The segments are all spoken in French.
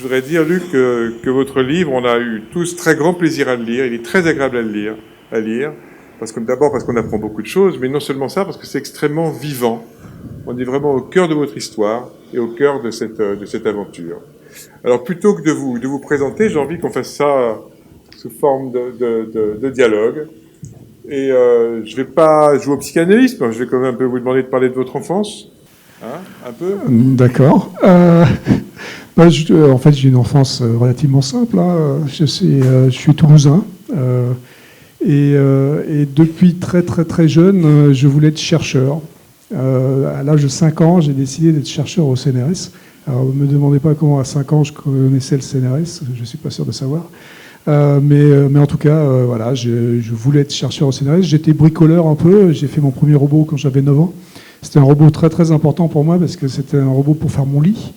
voudrais dire, Luc, que votre livre, on a eu tous très grand plaisir à le lire. Il est très agréable à lire, d'abord parce qu'on apprend beaucoup de choses, mais non seulement ça, parce que c'est extrêmement vivant. On est vraiment au cœur de votre histoire et au cœur de cette aventure. Alors, plutôt que de vous présenter, j'ai envie qu'on fasse ça sous forme de dialogue. Et je vais pas jouer au psychanalyste, je vais quand même un peu vous demander de parler de votre enfance. Hein, un peu. D'accord. En fait, j'ai une enfance relativement simple. Hein. Je suis toulousain. Et depuis très très très jeune, je voulais être chercheur. À l'âge de 5 ans, j'ai décidé d'être chercheur au CNRS. Alors, ne me demandez pas comment à 5 ans je connaissais le CNRS, je ne suis pas sûr de savoir. Mais en tout cas, voilà, je voulais être chercheur au CNRS. J'étais bricoleur un peu. J'ai fait mon premier robot quand j'avais 9 ans. C'était un robot très très important pour moi parce que c'était un robot pour faire mon lit.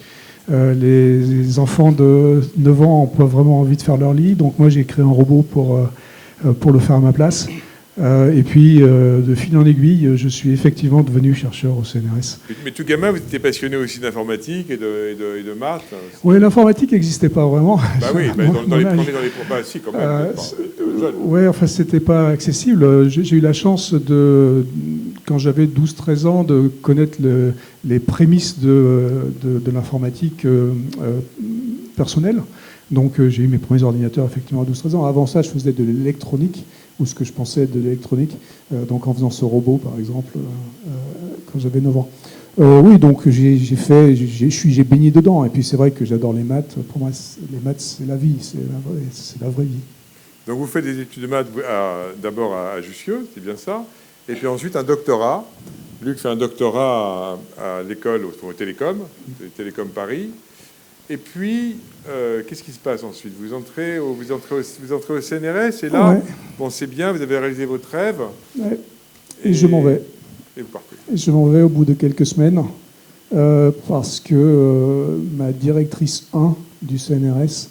Les enfants de 9 ans ont pas vraiment envie de faire leur lit, donc moi j'ai créé un robot pour le faire à ma place. Et puis, de fil en aiguille, je suis effectivement devenu chercheur au CNRS. Mais tout gamin, vous étiez passionné aussi d'informatique et de maths. Oui, l'informatique n'existait pas vraiment. Bah oui, dans les bah, si, quand même. Oui, enfin, c'était pas accessible. J'ai eu la chance quand j'avais 12-13 ans, de connaître les prémices de l'informatique personnelle. Donc, j'ai eu mes premiers ordinateurs, effectivement, à 12-13 ans. Avant ça, je faisais de l'électronique, ou ce que je pensais de l'électronique, donc en faisant ce robot, par exemple, quand j'avais 9 ans. Oui, donc j'ai baigné dedans, et puis c'est vrai que j'adore les maths. Pour moi, les maths, c'est la vie, c'est la vraie vie. Donc vous faites des études de maths d'abord à Jussieu, c'est bien ça, et puis ensuite un doctorat. Luc fait un doctorat à l'école au Télécom Paris. Et puis, qu'est-ce qui se passe ensuite ? Vous entrez au CNRS, et là, ouais. Bon, c'est bien, vous avez réalisé votre rêve. Ouais. Et je m'en vais. Et vous partez. Et je m'en vais au bout de quelques semaines, parce que ma directrice 1 du CNRS,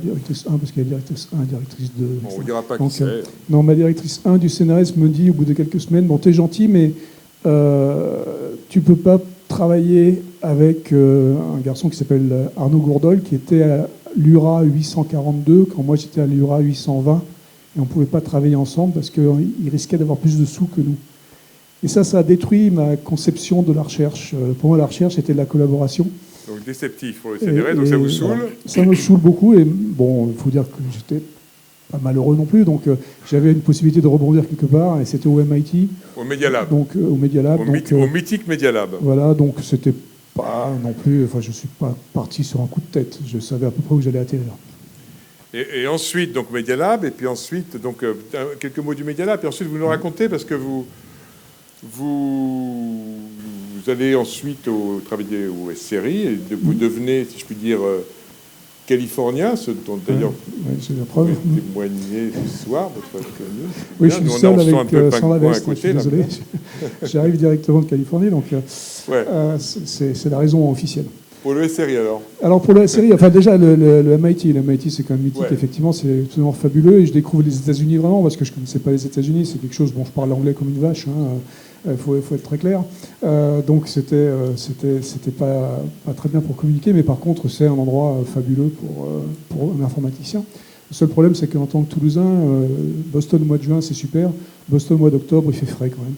directrice 1, parce qu'il y a directrice 1 et directrice 2. Bon, on ne dira pas qui c'est. Non, ma directrice 1 du CNRS me dit au bout de quelques semaines, bon, t'es gentil, mais tu peux pas travailler avec un garçon qui s'appelle Arnaud Gourdol, qui était à l'URA 842, quand moi j'étais à l'URA 820, et on ne pouvait pas travailler ensemble parce qu'il risquait d'avoir plus de sous que nous. Et ça a détruit ma conception de la recherche. Pour moi, la recherche, c'était de la collaboration. Donc déceptif pour le CNRS, donc ça vous saoule ? Voilà. Ça me saoule beaucoup, et bon, il faut dire que j'étais pas malheureux non plus, donc j'avais une possibilité de rebondir quelque part, et c'était au MIT. Au Media Lab. Donc, au Media Lab. Au mythique Media Lab. Voilà, donc c'était pas non plus, enfin je suis pas parti sur un coup de tête, je savais à peu près où j'allais atterrir. Et ensuite, donc Media Lab, et puis ensuite, donc quelques mots du Media Lab, et ensuite vous nous racontez, parce que vous allez ensuite travailler au SCRI, et vous devenez, si je puis dire, californien, ce dont d'ailleurs c'est la preuve. Vous témoignez ce soir, votre connu. Oui, je suis seul avec sans la veste, je suis désolé. J'arrive directement de Californie, donc c'est la raison officielle. Pour le SRI, alors ? Alors, pour le SRI, enfin, déjà, le MIT. Le MIT, c'est quand même mythique, effectivement, c'est absolument fabuleux. Et je découvre les États-Unis vraiment, parce que je ne connaissais pas les États-Unis. C'est quelque chose, bon, je parle anglais comme une vache, il faut être très clair. Donc, c'était pas très bien pour communiquer, mais par contre, c'est un endroit fabuleux pour un informaticien. Le seul problème, c'est qu'en tant que Toulousain, Boston au mois de juin, c'est super. Boston au mois d'octobre, il fait frais quand même.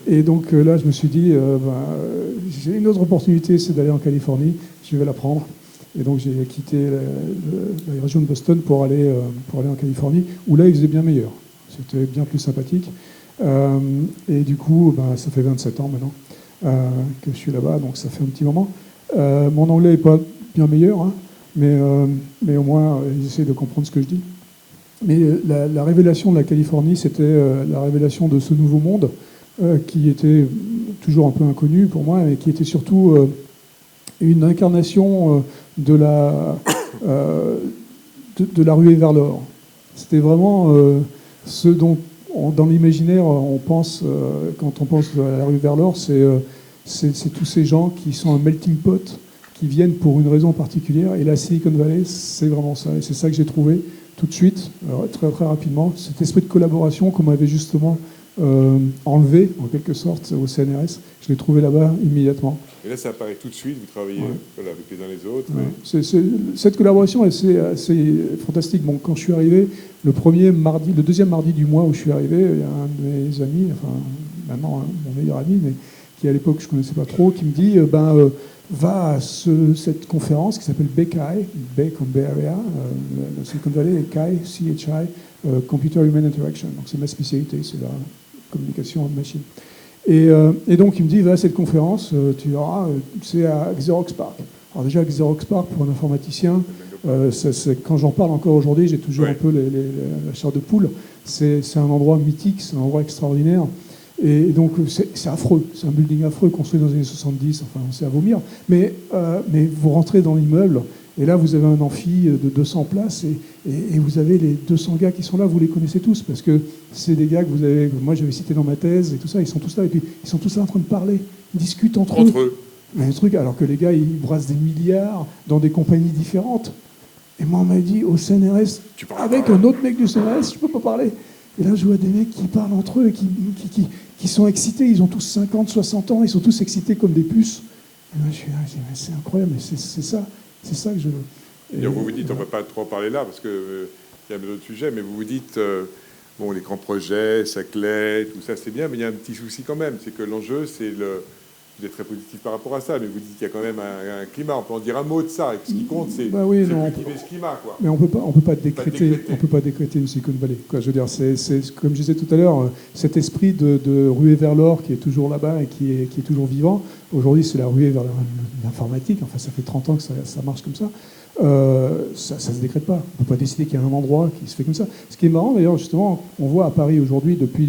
Et donc là, je me suis dit, j'ai une autre opportunité, c'est d'aller en Californie, je vais la prendre. Et donc j'ai quitté la région de Boston pour aller en Californie, où là, il faisait bien meilleur. C'était bien plus sympathique. Et du coup, ça fait 27 ans maintenant que je suis là-bas, donc ça fait un petit moment. Mon anglais n'est pas bien meilleur, hein, mais au moins, j'essaie de comprendre ce que je dis. Mais la révélation de la Californie, c'était la révélation de ce nouveau monde qui était toujours un peu inconnu pour moi, mais qui était surtout une incarnation de la ruée vers l'or. C'était vraiment ce dont, dans l'imaginaire, on pense, quand on pense à la ruée vers l'or, c'est tous ces gens qui sont un melting pot, qui viennent pour une raison particulière. Et la Silicon Valley, c'est vraiment ça. Et c'est ça que j'ai trouvé tout de suite, très, très rapidement, cet esprit de collaboration qu'on m'avait justement enlevé en quelque sorte au CNRS. Je l'ai trouvé là-bas immédiatement. Et là, ça apparaît tout de suite, vous travaillez voilà, avec les uns les autres. Ouais. Cette collaboration est assez fantastique. Bon, quand je suis arrivé, le deuxième mardi du mois où je suis arrivé, il y a un de mes amis, enfin maintenant mon meilleur ami, mais qui à l'époque je ne connaissais pas trop, qui me dit va à cette conférence qui s'appelle BCHI, Bay comme Bay Area, la Silicon Valley, et CHI, Computer Human Interaction. Donc c'est ma spécialité, c'est la communication en machine. Et donc il me dit va à cette conférence, tu verras, c'est à Xerox PARC. Alors déjà Xerox PARC pour un informaticien, quand j'en parle encore aujourd'hui, j'ai toujours un peu la chair de poule. C'est un endroit mythique, c'est un endroit extraordinaire. Et donc c'est affreux, c'est un building affreux construit dans les années 70, enfin c'est à vomir. Mais vous rentrez dans l'immeuble, et là vous avez un amphi de 200 places, et vous avez les 200 gars qui sont là, vous les connaissez tous, parce que c'est des gars que moi j'avais cités dans ma thèse, et tout ça, ils sont tous là, et puis ils sont tous là en train de parler, ils discutent entre eux. Mais le truc, alors que les gars, ils brassent des milliards dans des compagnies différentes. Et moi on m'a dit, au CNRS, avec un autre mec du CNRS, je peux pas parler. Et là je vois des mecs qui parlent entre eux, qui sont excités, ils ont tous 50, 60 ans, ils sont tous excités comme des puces. Et moi je suis là, c'est incroyable, mais c'est ça que je veux. Et vous vous dites, on ne va pas trop en parler là, parce qu'il y a d'autres sujets, mais vous vous dites, bon, les grands projets, Saclay, tout ça, c'est bien, mais il y a un petit souci quand même, c'est que l'enjeu, c'est vous êtes très positif par rapport à ça, mais vous dites qu'il y a quand même un climat, on peut en dire un mot de ça, et que ce qui compte, c'est cultiver ce climat, quoi. Mais on peut pas décréter une Silicon Valley, quoi. Je veux dire, c'est comme je disais tout à l'heure, cet esprit de ruée vers l'or qui est toujours là-bas et qui est toujours vivant. Aujourd'hui, c'est la ruée vers l'informatique. Enfin, ça fait 30 ans que ça marche comme ça. Ça se décrète pas. On peut pas décider qu'il y a un endroit qui se fait comme ça. Ce qui est marrant, d'ailleurs, justement, on voit à Paris aujourd'hui, depuis,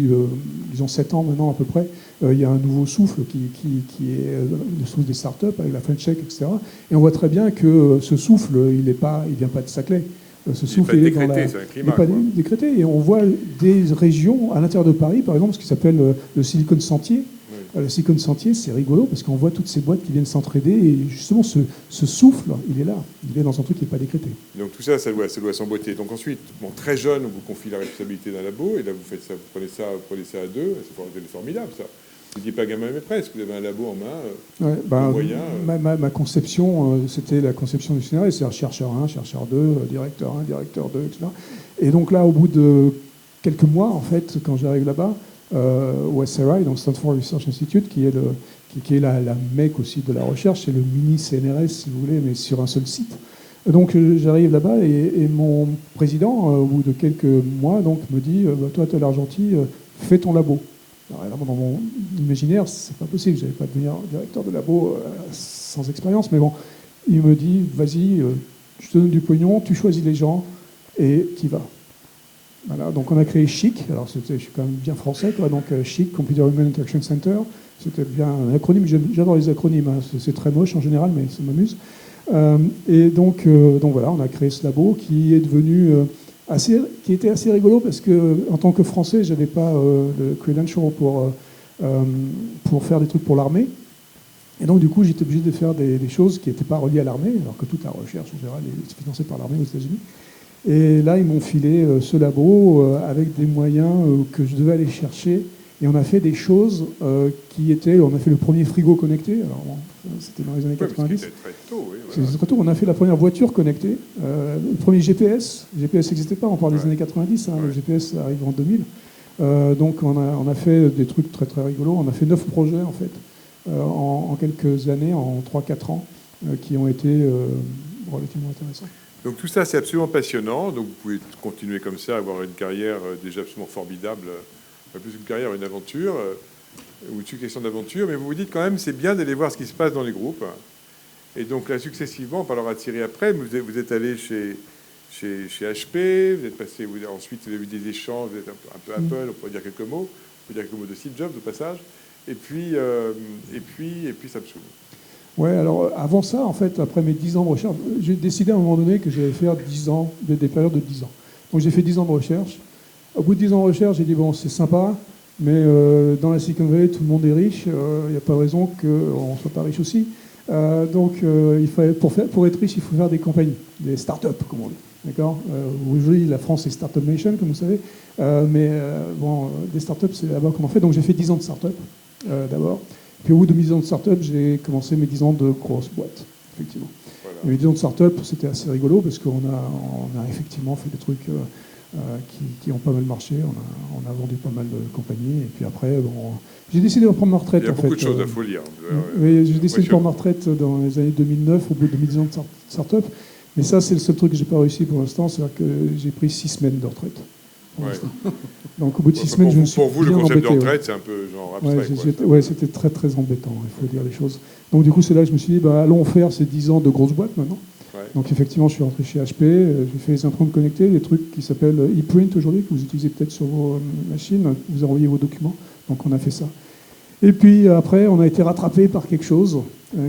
disons, 7 ans maintenant à peu près, il y a un nouveau souffle qui est le souffle des startups avec la French Tech, etc. Et on voit très bien que ce souffle, il vient pas de Saclay. Ce souffle, il est dans la... c'est un climat, quoi. Décrété. Et on voit des régions à l'intérieur de Paris, par exemple, ce qui s'appelle le Silicon Sentier. Le Silicon Sentier, c'est rigolo parce qu'on voit toutes ces boîtes qui viennent s'entraider et justement ce souffle, il est là. Il est dans un truc qui n'est pas décrété. Donc tout ça, ça doit s'emboîter. Donc ensuite, bon, très jeune, on vous confie la responsabilité d'un labo et là vous faites ça, vous prenez ça à deux. C'est formidable ça. Vous ne dites pas gamin mais presque. Vous avez un labo en main. Moyen. Ma conception, c'était la conception du scénario, c'est chercheur 1, chercheur 2, directeur 1, directeur 2, etc. Et donc là, au bout de quelques mois, en fait, quand j'arrive là-bas, au SRI, donc Stanford Research Institute, qui est la mecque aussi de la recherche, c'est le mini CNRS, si vous voulez, mais sur un seul site. Donc j'arrive là-bas et mon président, au bout de quelques mois, donc, me dit toi, tu as l'air gentil, fais ton labo. Alors, dans mon imaginaire, c'est pas possible, je n'allais pas devenir directeur de labo sans expérience, mais bon, il me dit vas-y, je te donne du pognon, tu choisis les gens et tu y vas. Voilà, donc on a créé CHIC, alors je suis quand même bien français, quoi, donc CHIC, Computer Human Interaction Center, c'était bien un acronyme, j'adore les acronymes, hein, c'est très moche en général, mais ça m'amuse. Et donc voilà, on a créé ce labo qui est devenu qui était assez rigolo parce que en tant que Français, j'avais pas le credential pour faire des trucs pour l'armée. Et donc du coup, j'étais obligé de faire des choses qui n'étaient pas reliées à l'armée, alors que toute la recherche en général est financée par l'armée aux États-Unis. Et là, ils m'ont filé ce labo avec des moyens que je devais aller chercher. Et on a fait des choses on a fait le premier frigo connecté. Alors, bon, c'était dans les années 90. C'était très tôt, oui. Voilà. C'était très tôt. On a fait la première voiture connectée. Le premier GPS. Le GPS n'existait pas, on parle des années 90. Hein, le GPS arrive en 2000. Donc on a fait des trucs très très rigolos. On a fait 9 projets en fait, en quelques années, en 3-4 ans, qui ont été relativement intéressants. Donc tout ça, c'est absolument passionnant. Donc vous pouvez continuer comme ça, avoir une carrière déjà absolument formidable, pas plus une carrière, une aventure, ou une succession d'aventures. Mais vous vous dites quand même, c'est bien d'aller voir ce qui se passe dans les groupes. Et donc là, successivement, on parlera de Thierry après. Vous êtes allé chez HP, vous êtes passé, ensuite vous avez eu des échanges, vous êtes un peu Apple, on pourrait dire quelques mots. On peut dire quelques mots de Steve Jobs au passage. Et puis Samsung. Ouais, alors avant ça, en fait, après mes 10 ans de recherche, j'ai décidé à un moment donné que j'allais faire 10 ans, des périodes de 10 ans. Donc j'ai fait 10 ans de recherche. Au bout de 10 ans de recherche, j'ai dit, bon, c'est sympa, mais dans la Silicon Valley, tout le monde est riche, il n'y a pas de raison qu'on ne soit pas riche aussi. Donc il fallait, pour être riche, il faut faire des compagnies, des start-up, comme on dit. D'accord. Aujourd'hui, la France est Startup Nation, comme vous savez. Bon, des startups, c'est là-bas qu'on en fait. Donc j'ai fait 10 ans de startup, d'abord. Puis au bout de 10 ans de startup, j'ai commencé mes 10 ans de grosses boîtes, effectivement. Voilà. Et mes 10 ans de startup, c'était assez rigolo parce qu'on a effectivement fait des trucs qui ont pas mal marché. On a vendu pas mal de compagnies. Et puis après, bon, j'ai décidé de prendre ma retraite. Il y a beaucoup de choses à faut lire. Oui, j'ai décidé de prendre ma retraite dans les années 2009, au bout de 10 ans de startup. Mais ça, c'est le seul truc que j'ai pas réussi pour l'instant, c'est-à-dire que j'ai pris 6 semaines de retraite. Ouais. Donc au bout de 6 semaines, je me suis Pour vous, le bien concept embêté, de retraite, c'est un peu genre abstrait. Ouais, c'était très très embêtant, il faut dire les choses. Donc du coup, c'est là que je me suis dit, allons faire ces 10 ans de grosses boîtes maintenant. Ouais. Donc effectivement, je suis rentré chez HP, j'ai fait les imprimantes connectées, des trucs qui s'appellent ePrint aujourd'hui, que vous utilisez peut-être sur vos machines, vous envoyez vos documents. Donc on a fait ça. Et puis après, on a été rattrapé par quelque chose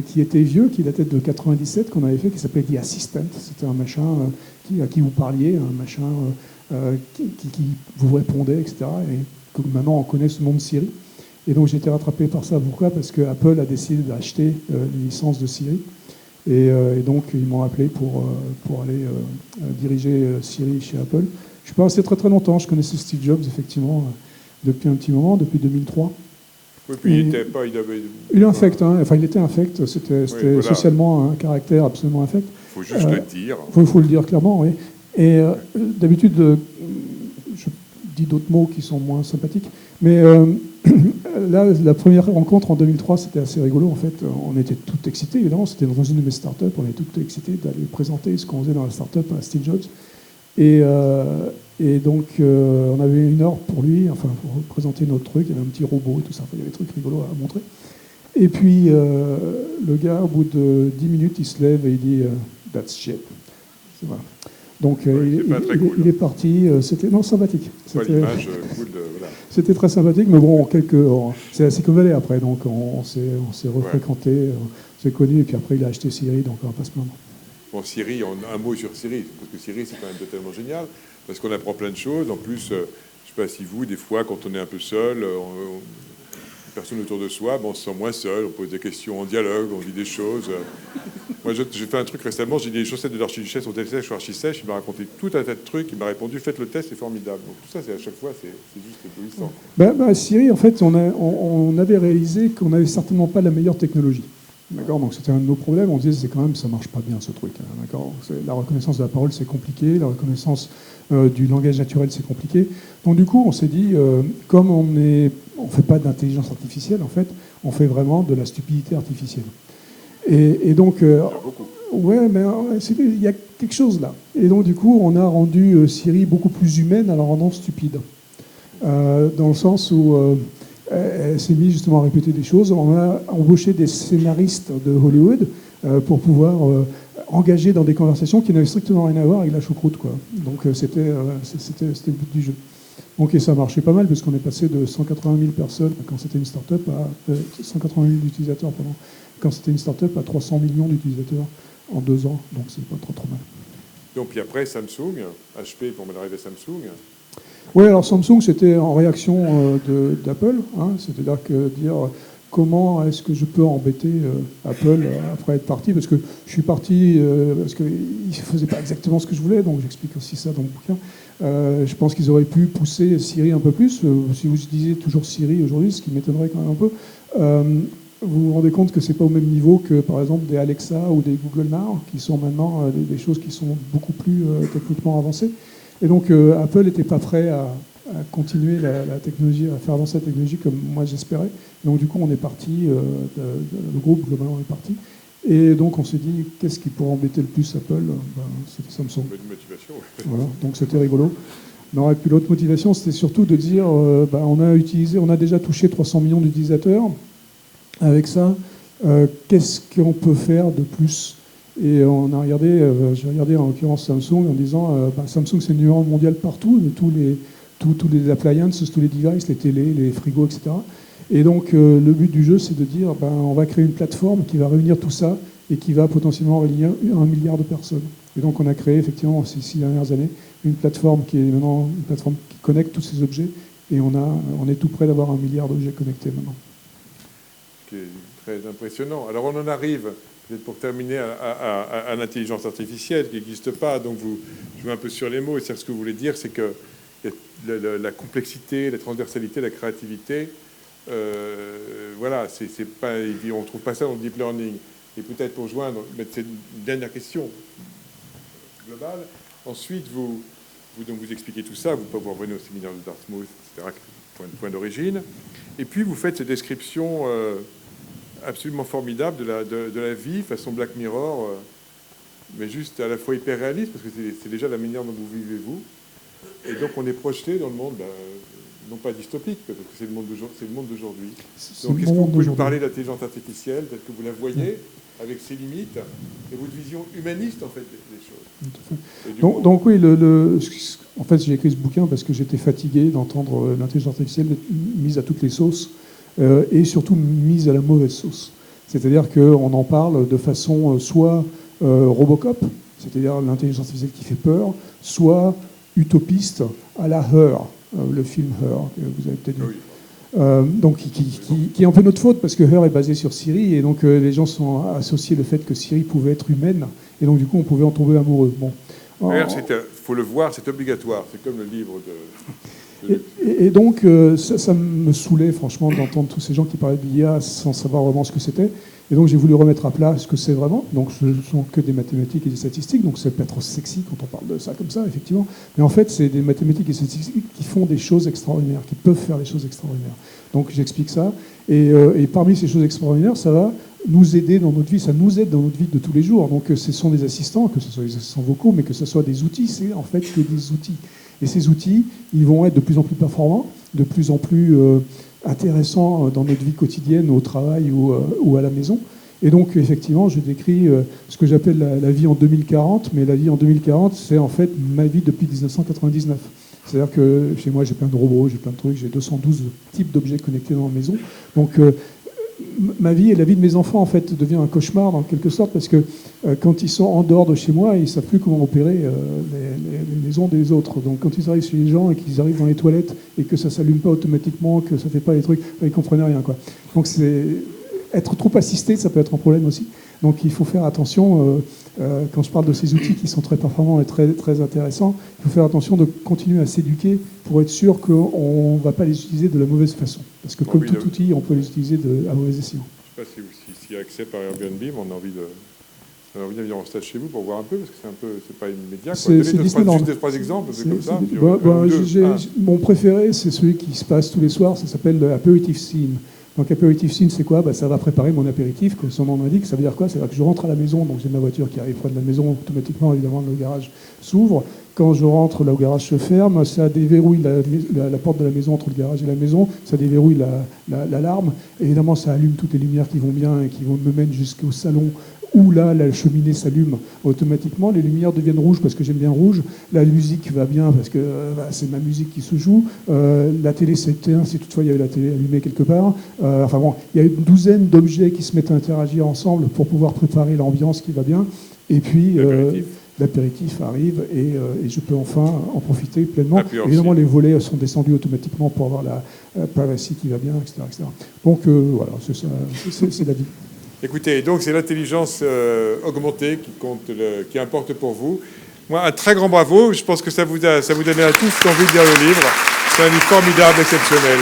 qui était vieux, qui datait de 97, qu'on avait fait, qui s'appelait The Assistant. C'était un machin à qui vous parliez, un machin qui vous répondait, etc. Et que maintenant on connaît ce nom de Siri. Et donc j'ai été rattrapé par ça. Pourquoi ? Parce que Apple a décidé d'acheter les licences de Siri. Et donc ils m'ont appelé pour aller diriger Siri chez Apple. Je suis pas resté très très longtemps. Je connaissais Steve Jobs effectivement depuis un petit moment, depuis 2003. Oui, puis il était pas... Il est infect, hein. Enfin il était infect. C'était voilà. Socialement un caractère absolument infect. Il faut juste le dire. Il faut le dire clairement, oui. Et d'habitude, je dis d'autres mots qui sont moins sympathiques, mais là, la première rencontre en 2003, c'était assez rigolo. En fait, on était tout excités, évidemment. C'était dans une de mes startups. On était tout excités d'aller présenter ce qu'on faisait dans la startup à Steve Jobs. Et donc, on avait 1 heure pour lui, enfin, pour présenter notre truc. Il y avait un petit robot et tout ça. Enfin, il y avait des trucs rigolos à montrer. Et puis, le gars, au bout de 10 minutes, il se lève et il dit « That's shit ». Voilà. Donc il est parti, c'était sympathique. C'était l'image cool de, voilà. C'était très sympathique, mais bon, c'est assez Silicon Valley après, donc on s'est refréquenté, on s'est connus, et puis après il a acheté Siri, donc on va pas se plaindre. Bon, Siri, un mot sur Siri, parce que Siri c'est quand même totalement génial, parce qu'on apprend plein de choses. En plus, je sais pas si vous, des fois, quand on est un peu seul, personne autour de soi, on se sent moins seul, on pose des questions en dialogue, on dit des choses. Moi, j'ai fait un truc récemment, j'ai dit les chaussettes de l'archiduchesse sont telles sèches ou archi-sèches, il m'a raconté tout un tas de trucs, il m'a répondu, faites le test, c'est formidable. Donc tout ça, c'est à chaque fois, c'est juste éblouissant. Siri, en fait, on avait réalisé qu'on n'avait certainement pas la meilleure technologie. D'accord, donc c'était un de nos problèmes. On disait, c'est quand même, ça marche pas bien ce truc. Hein, d'accord, la reconnaissance de la parole, c'est compliqué. La reconnaissance du langage naturel, c'est compliqué. Donc du coup, on s'est dit, comme on fait pas d'intelligence artificielle, en fait, on fait vraiment de la stupidité artificielle. Et donc, ouais, mais il y a quelque chose là. Et donc du coup, on a rendu Siri beaucoup plus humaine en la rendant stupide, dans le sens où elle s'est mise justement à répéter des choses. On a embauché des scénaristes de Hollywood pour pouvoir engager dans des conversations qui n'avaient strictement rien à voir avec la choucroute, quoi. Donc c'était le but du jeu. Donc et ça marchait pas mal parce qu'on est passé de 180 000 personnes quand c'était une start-up à 180 000 utilisateurs, pardon, quand c'était une start-up à 300 millions d'utilisateurs en 2 ans. Donc c'est pas trop mal. Donc puis après Samsung, HP pour m'arriver à Samsung. Oui, alors Samsung, c'était en réaction d'Apple, hein, c'est-à-dire que dire comment est-ce que je peux embêter Apple après être parti, parce que je suis parti parce qu'ils ne faisaient pas exactement ce que je voulais, donc j'explique aussi ça dans le bouquin. Je pense qu'ils auraient pu pousser Siri un peu plus. Si vous utilisez toujours Siri aujourd'hui, ce qui m'étonnerait quand même un peu, vous vous rendez compte que ce n'est pas au même niveau que, par exemple, des Alexa ou des Google Now, qui sont maintenant des choses qui sont beaucoup plus techniquement avancées. Et donc Apple n'était pas prêt à continuer la technologie, à faire avancer la technologie comme moi j'espérais. Donc du coup on est parti, le groupe globalement est parti. Et donc on s'est dit qu'est-ce qui pourrait embêter le plus Apple ? C'était Samsung. Une motivation. Voilà, donc c'était rigolo. Non, et puis l'autre motivation c'était surtout de dire on a déjà touché 300 millions d'utilisateurs. Avec ça, qu'est-ce qu'on peut faire de plus ? Et on a regardé, j'ai regardé en l'occurrence Samsung en disant Samsung c'est le numéro 1 mondial partout, de tous les appliances, tous les devices, les télés, les frigos, etc. Et donc le but du jeu c'est de dire on va créer une plateforme qui va réunir tout ça et qui va potentiellement réunir 1 milliard de personnes. Et donc on a créé effectivement ces 6 dernières années une plateforme qui est maintenant une plateforme qui connecte tous ces objets et on est tout près d'avoir 1 milliard d'objets connectés maintenant. Ce qui est très impressionnant. Alors on en arrive Peut-être pour terminer à l'intelligence artificielle qui n'existe pas, donc vous jouez un peu sur les mots. Et c'est ce que vous voulez dire, c'est que la complexité, la transversalité, la créativité, voilà, c'est pas, on ne trouve pas ça dans le deep learning. Et peut-être pour joindre, mais c'est une dernière question globale. Ensuite, vous expliquez tout ça, vous revenez au séminaire de Dartmouth, etc., point d'origine. Et puis vous faites cette description absolument formidable de la vie, façon Black Mirror, mais juste à la fois hyper réaliste, parce que c'est déjà la manière dont vous vivez, vous. Et donc on est projeté dans le monde, non pas dystopique, parce que c'est le monde d'aujourd'hui. Donc est-ce que vous pouvez nous parler d'intelligence artificielle, peut-être que vous la voyez avec ses limites, et votre vision humaniste, en fait, des choses. Donc oui, en fait, j'ai écrit ce bouquin parce que j'étais fatigué d'entendre l'intelligence artificielle mise à toutes les sauces, et surtout mise à la mauvaise sauce. C'est-à-dire qu'on en parle de façon soit Robocop, c'est-à-dire l'intelligence artificielle qui fait peur, soit utopiste à la Her, le film Her, que vous avez peut-être vu. Oui. Donc qui est un peu notre faute parce que Her est basé sur Siri et donc les gens sont associés le fait que Siri pouvait être humaine et donc du coup on pouvait en tomber amoureux. Bon. D'ailleurs, faut le voir, c'est obligatoire, c'est comme le livre de... Et donc ça me saoulait franchement d'entendre tous ces gens qui parlaient de l'IA sans savoir vraiment ce que c'était. Et donc j'ai voulu remettre à plat ce que c'est vraiment. Donc ce ne sont que des mathématiques et des statistiques, donc ça peut être sexy quand on parle de ça comme ça, effectivement. Mais en fait, c'est des mathématiques et statistiques qui font des choses extraordinaires, qui peuvent faire des choses extraordinaires. Donc j'explique ça. Et parmi ces choses extraordinaires, ça va nous aider dans notre vie, ça nous aide dans notre vie de tous les jours. Donc ce sont des assistants, que ce soit des assistants vocaux, mais que ce soit des outils, c'est en fait que des outils. Et ces outils, ils vont être de plus en plus performants, de plus en plus intéressants dans notre vie quotidienne, au travail ou à la maison. Et donc, effectivement, je décris ce que j'appelle la vie en 2040, mais la vie en 2040, c'est en fait ma vie depuis 1999. C'est-à-dire que chez moi, j'ai plein de robots, j'ai plein de trucs, j'ai 212 types d'objets connectés dans la maison. Donc, ma vie et la vie de mes enfants, en fait, devient un cauchemar, en quelque sorte, parce que quand ils sont en dehors de chez moi, ils ne savent plus comment opérer les maisons des autres. Donc, quand ils arrivent chez les gens et qu'ils arrivent dans les toilettes et que ça ne s'allume pas automatiquement, que ça ne fait pas les trucs, ils ne comprennent rien, quoi. Donc, être trop assisté, ça peut être un problème aussi. Donc, il faut faire attention, quand je parle de ces outils qui sont très performants et très, très intéressants, il faut faire attention de continuer à s'éduquer pour être sûr qu'on ne va pas les utiliser de la mauvaise façon. Parce que comme tout outil, on peut les utiliser à mauvais escient. Je ne sais pas s'il y a accès par Airbnb, mais on a envie de venir en stage chez vous pour voir un peu, parce que c'est pas immédiat. C'est Disneyland. Juste 3 exemples, c'est comme ça. Mon préféré, c'est celui qui se passe tous les soirs, ça s'appelle l'aperitif scene. Donc aperitif scene, c'est quoi ? Ça va préparer mon apéritif, comme son nom l'indique. Ça veut dire quoi ? C'est-à-dire que je rentre à la maison, donc j'ai ma voiture qui arrive près de la maison, automatiquement, évidemment, le garage s'ouvre. Quand je rentre, là où le garage se ferme, ça déverrouille la porte de la maison entre le garage et la maison, ça déverrouille l'alarme. Évidemment, ça allume toutes les lumières qui vont bien et qui vont me mener jusqu'au salon où là, la cheminée s'allume automatiquement, les lumières deviennent rouges parce que j'aime bien rouge, la musique va bien parce que c'est ma musique qui se joue, la télé s'éteint si toutefois il y avait la télé allumée quelque part. Enfin bon, il y a une douzaine d'objets qui se mettent à interagir ensemble pour pouvoir préparer l'ambiance qui va bien. Et puis l'apéritif arrive et je peux enfin en profiter pleinement. Évidemment, les volets sont descendus automatiquement pour avoir la privacy qui va bien, etc. etc. Donc voilà, c'est ça, c'est la vie. Écoutez, donc c'est l'intelligence augmentée qui importe pour vous. Moi, un très grand bravo. Je pense que ça vous donnait à tous envie de lire le livre. C'est un livre formidable, exceptionnel.